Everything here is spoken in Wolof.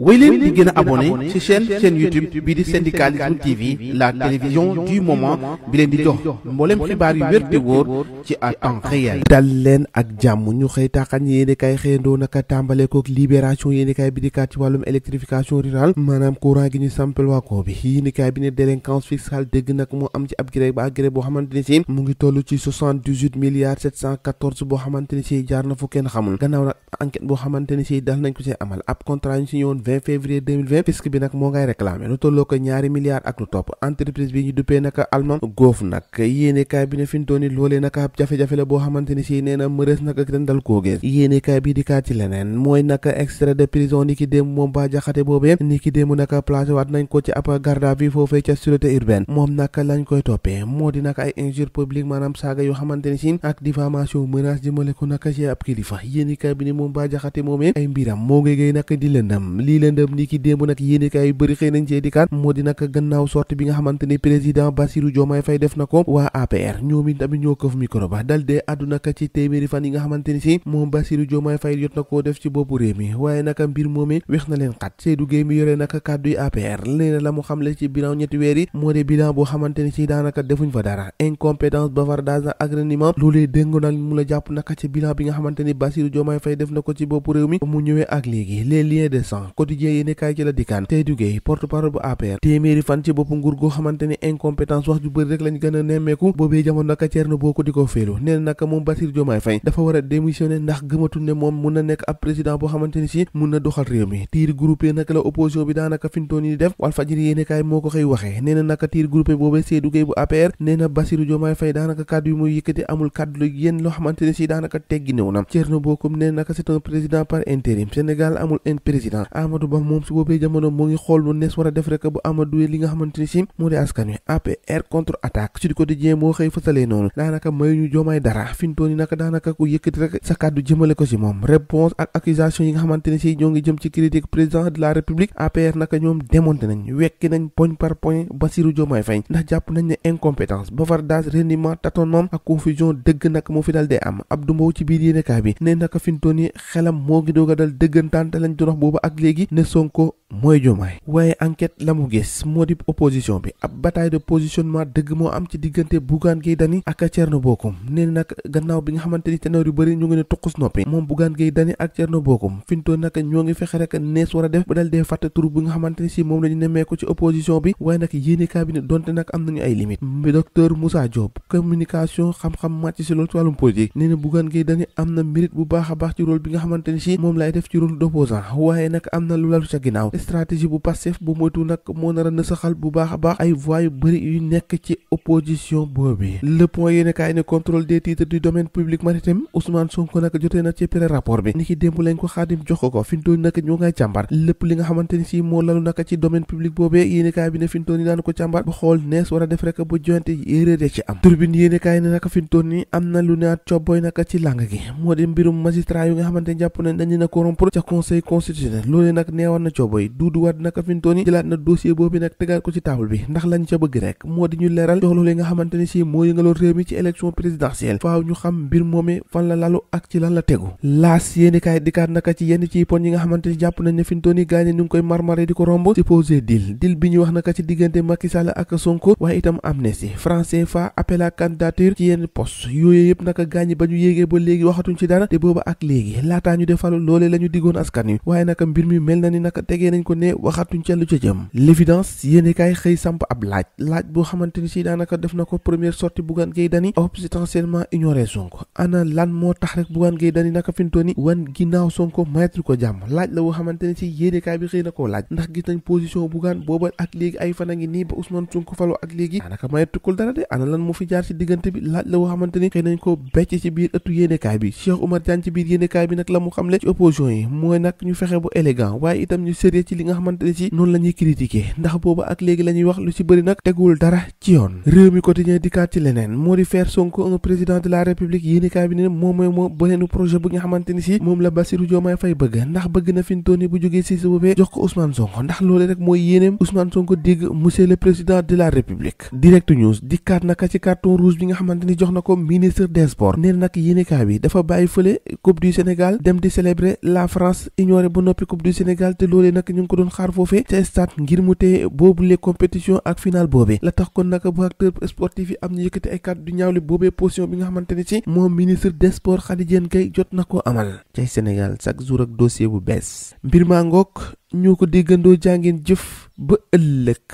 wéy leen di gën a abonné ci chaîne YouTube bii di Syndicalisme TV, la télévision du moment bi leen di jox mboolem xibaar yu wér te wóor ci à temps réel. dal leen ak jàmm ñu xëy taaxan yéene kay xëyandoo naka tàmbale kook libération yéene kay bi di kaat ci wàllum électrification rurale maanaam courant gi ñu sampal waa ko bi yéene kay bi ne délinquance fiscale dëgg nag moo am ci ab gré ba gré boo xamante ni si mu ngi toll ci 78 milliards 714 boo xamante ni si jaar na fu kenn xamul gannaaw nag enquête boo xamante ni si dal nañ ko ci amal ab contrat ñu signé woon 20 février 2020 fisc bi nag moo ngay réclamé lu tolloo ko ñaari milliards ak lu topp entreprise bi ñu duppee naka allemand goof nag yéene kaay bi ne fintooni loolee naka ab jafe-jafe la boo xamante ni si nee na mërees naka ren dal koo gis yéene kaay bi di kaat ci leneen mooy naka extrait de prison ni ki démb moom ba jaxate boobee ni ki démb naka placé waat nañ ko ci ab garde à vue foofee ca sûreté urbaine moom naka lañ koy toppee moo di naka ay injure publique maanaam saaga yoo xamante ni si ak diffamation menace jëmale ko naka ci ab kilifa yéene kaay bi ne moom ba jaxate moomee ay mbiram moo ngi géey naka di lëndëm lii lëndëm ni ki démb nag yéene kaay yu bëri xëy nañ ci dikkaat moo di naka gannaaw sortie bi nga xamante ni président Bassirou Diomaye Faye def na ko waa APR ñoom it tamit ñoo këf micro ba dal dee àdduna ka ci téeméeri fan yi nga xamante ni si moom Bassirou Diomaye Faye jot na koo def ci boppu réew mi waaye naka mbir moomee wex na leen xat Seydou Guèye mi yore naka kàddu yi APR nee na la mu xamle ci bilan ñetti weer yi moo di bilan boo xamante ni si daanaka defuñ fa dara incompétence bavardage ak reniement loolee déngo nag mu la jàpp naka ci bilan bi nga xamante ni Bassirou Diomaye Faye def na ko ci boppu réew mi mu ñëwee ak léegi les liens de sang quotidien yi nekkaay ci la dikkaan Seydou Guèye porte-parole bu APR téeméeri fan ci boppu nguur goo xamante ni incompétence wax ju bëri rek lañ gën a nemmeeku boobee jamono naka Thierno Bocoum di ko féelu nee na naka moom Bassirou Diomaye Faye dafa war a démissionner ndax gëmatul ne moom mun na nekk ab président boo xamante ni si mun na doxal réew mi tiir groupé naka la opposition bi daanaka fintoon yi def Walfadjri yéenekaay moo ko xëy waxee nee na naka tiir groupé boobee Seydou Guèye bu APR nee na Bassirou Diomaye Faye daanaka kàddu yi muy yëkkati amul kàddu la yéen loo xamante ni si daanaka teggi néew na Thierno Bocoum nee na naka c'est un président par intérim Sénégal amul un président Amadou Ba moom si boobee jamono moo ngi xool lu nees war a def rek bu Amadou li nga xamante ni si moo di askan wi APR contre attaque Sud Quotidien moo xëy fësalee noonu daanaka mayu ñu Diomaye dara fintoon yi naka daanaka ku yëkkati rek sa kàddu jëmale ko si moom réponse ak accusation yi nga xamante ni si ñoo ngi jëm ci critique président de la République APR naka ñoom démonté nañ wekki nañ point par point Bassirou Diomaye Faye ndax jàpp nañ ne incompétence bavardage reniement tâtonnement ak confusion dëgg nag moo fi dal dee am Abdou Mbow ci biir yéenekaay bi ne naka fintoon yi xelam moo ngi doog a dal dëggantaan te lañ doon wax booba ak léegi ne Sonko mooy Diomaye waaye enquête la mu gis moo di opposition bi ab bataille de positionnement dëgg moo am ci diggante Bougane Gueye Dany ak Thierno Bocoum nee na nag gannaaw bi nga xamante ni ténor yu bëri ñu ngi ne tuqus noppi moom Bougane Gueye Dany ak Thierno Bocoum fintoon nag ñoo ngi fexe rek nees war a def ba dal dee fàtte tur bi nga xamante ni si moom la ñu nemmeeku ci opposition bi waaye nag yéenekaay bi ne donte nag am nañu ay limites docteur Moussa Diop communication xam-xam màcc si loolu ci wàllum politique nee na Bougane Gueye Dany am na mérite bu baax a baax ci rôle bi nga xamante ni si moom lay def ci rôle d'opposant waaye nag am na lu lalu ca ginnaaw stratégie bu Pastef bu moytu nag moo nar a nësaxal bu baax a baax ay voix yu bëri yu nekk ci opposition boobu le point yéene kaay ne contrôle des titres du domaine public maritime Ousmane Sonko nag jotee na ci pré-rapport bi ni ki démb lañ ko Xaadim jox ko fintoon nag ñoo ngay càmbar lépp li nga xamante ni si moo lalu naka ci domaine public boobee yéene kaay bi ne fintoon ni daan ko càmbar ba xool nees war a def rek bu jointe erreur ci am turbine yéene kaay ne naka fintoon ni am na lu naat cobboy naka ci làng gi moo di mbirum magistrat yu nga xamante ni jàpp nañ dañu na corrompre ca conseil constitutionnel loolee nag neewoon na cobboy Doudou Wade naka fintoon ni jëlaat na dossier boobu nag tegaat ko ci table bi ndax lañ ca bëgg rek moo di ñu leeral jox loolu nga xamante ni si moo yëngaloon réew mi ci élection présidentielle faaw ñu xam mbir moomee fan la lalu ak ci lan la tegu laas yéeni kaay dikkaat naka ci yenn ci pon yi nga xamante ni jàpp nañ ne fintoon yi gaañe ñu ngi koy marmaré di ko romb supposé deal bi ñu wax naka ci diggante Macky Sall ak Sonko waaye itam amnistie franc CFA appel à candidature ci yenn poste yooyu yëpp naka gaañi ba ñu yéegee ba léegi waxatuñ ci dara te booba ak léegi laataa ñu defalu loolee la ñu diggoon askan wi waaye naka mbir mi mel na ni naka tegee nañ ko ne waxatuñ ca lu ca jëm l'évidence yéeni kaay xëy samp ab laaj boo xamante ni si daanaka def na ko première sortie Bougane Gueye Dany potentiellement ignoré Sonko ana lan moo tax rek Bougane Gueye Dany naka fintooni wan ginnaaw Sonko maytu ko jàmm laaj la boo xamante ni si yéeni kaay bi xëy na koo laaj ndax gis nañ position Bougane booba ak léegi ay fan a ngi nii ba Ousmane Sonko falo ak léegi daanaka maytukul dara de ana lan moo fi jaar ci diggante bi laaj la boo xamante ni xëy nañ ko becc ci biir ëttu yéeni kaay bi Cheikh Oumar Diagne ci biir yéeni kaay bi nag la mu xamle ci opposition yi mooy nag ñu fexe bu élégant waaye itam ñu sérieux ci li nga xamante ni si noonu la ñuy critiquer ndax booba ak léegi la ñuy wax lu ci bëri nag tegul dara ci yoon réew mi quotidien dikkaat ci leneen moo di faire Sonko un président de la République yéenekaay bi ne moom mooy moo beneenu projet bu nga xamante ni si moom la Bassirou Diomaye Faye bëgg ndax bëgg na fintooni bu jógee si boobee jox ko Ousmane Sonko ndax loolu rek mooy yéeneem Ousmane Sonko dégg monsieur le président de la République direct news dikkaat naka ci carton rouge bi nga xamante ni jox na ko ministre des sports nee nag yéenekaay bi dafa bàyyi fële coupe du Sénégal dem di célébrer la France ignoré ba noppi coupe du Sénégal te loolee nag ñu ngi ko doon xaar foofee ca stade ngir mu tee boobu les compétition ak final boobee la tax kon naka bu acteur sportif yi am ñu yëkkati ay kàddu du ñaawle boobee position bi nga xamante ni ci moom ministre des sports Khady Diène Gaye jot na ko amal cay Sénégal chaque jour ak dossier bu bees mbir maa ngoog ñoo ko déggandoo jàngeen jëf ba ëllëg